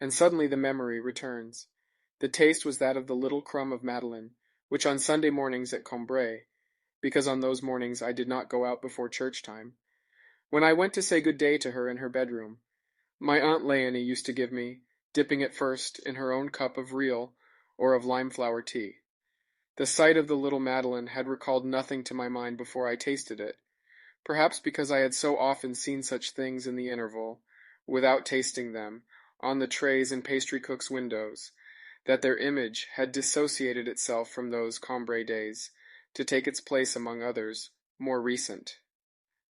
and suddenly the memory returns. The taste was that of the little crumb of Madeleine, which on Sunday mornings at Combray, because on those mornings I did not go out before church time, when I went to say good day to her in her bedroom, my Aunt Leonie used to give me, dipping it first in her own cup of real or of lime-flower tea. The sight of the little Madeleine had recalled nothing to my mind before I tasted it, perhaps because I had so often seen such things in the interval, without tasting them, on the trays in pastry cooks' windows, that their image had dissociated itself from those Combray days, to take its place among others, more recent.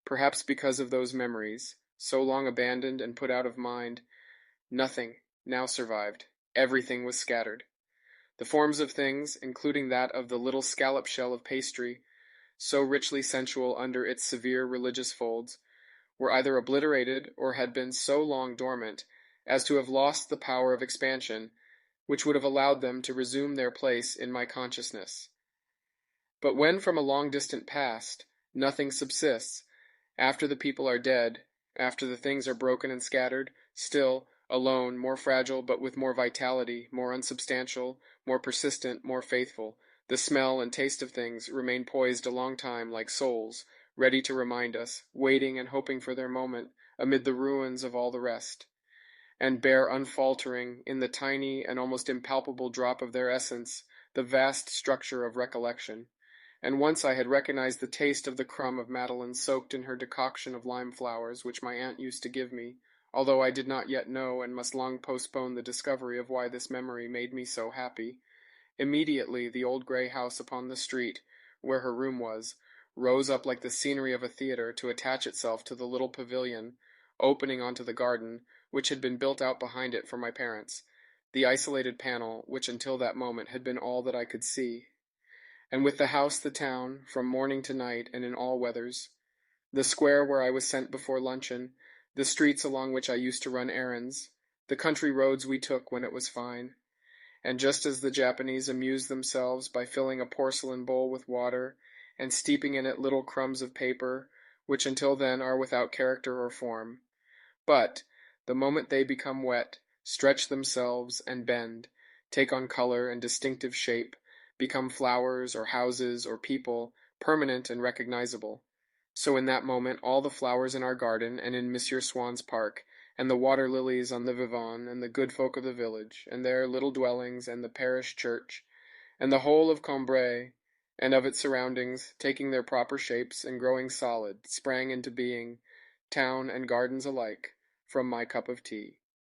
Perhaps because of those memories, so long abandoned and put out of mind, nothing now survived. Everything was scattered. The forms of things, including that of the little scallop shell of pastry, so richly sensual under its severe religious folds, were either obliterated or had been so long dormant as to have lost the power of expansion which would have allowed them to resume their place in my consciousness. But when from a long distant past nothing subsists, after the people are dead, after the things are broken and scattered, still, alone, more fragile but with more vitality, more unsubstantial, more persistent, more faithful, the smell and taste of things remain poised a long time like souls, ready to remind us, waiting and hoping for their moment amid the ruins of all the rest, and bear unfaltering, in the tiny and almost impalpable drop of their essence, the vast structure of recollection. And once I had recognized the taste of the crumb of Madeleine soaked in her decoction of lime flowers which my aunt used to give me, although I did not yet know and must long postpone the discovery of why this memory made me so happy. Immediately the old grey house upon the street, where her room was, rose up like the scenery of a theatre to attach itself to the little pavilion, opening onto the garden, which had been built out behind it for my parents, the isolated panel which until that moment had been all that I could see. And with the house the town, from morning to night and in all weathers, the square where I was sent before luncheon, the streets along which I used to run errands, the country roads we took when it was fine, and just as the Japanese amuse themselves by filling a porcelain bowl with water and steeping in it little crumbs of paper, which until then are without character or form, but, the moment they become wet, stretch themselves and bend, take on color and distinctive shape, become flowers or houses or people, permanent and recognizable. So in that moment all the flowers in our garden and in Monsieur Swann's park, and the water lilies on the Vivonne, and the good folk of the village, and their little dwellings, and the parish church, and the whole of Combray, and of its surroundings, taking their proper shapes and growing solid, sprang into being, town and gardens alike, from my cup of tea.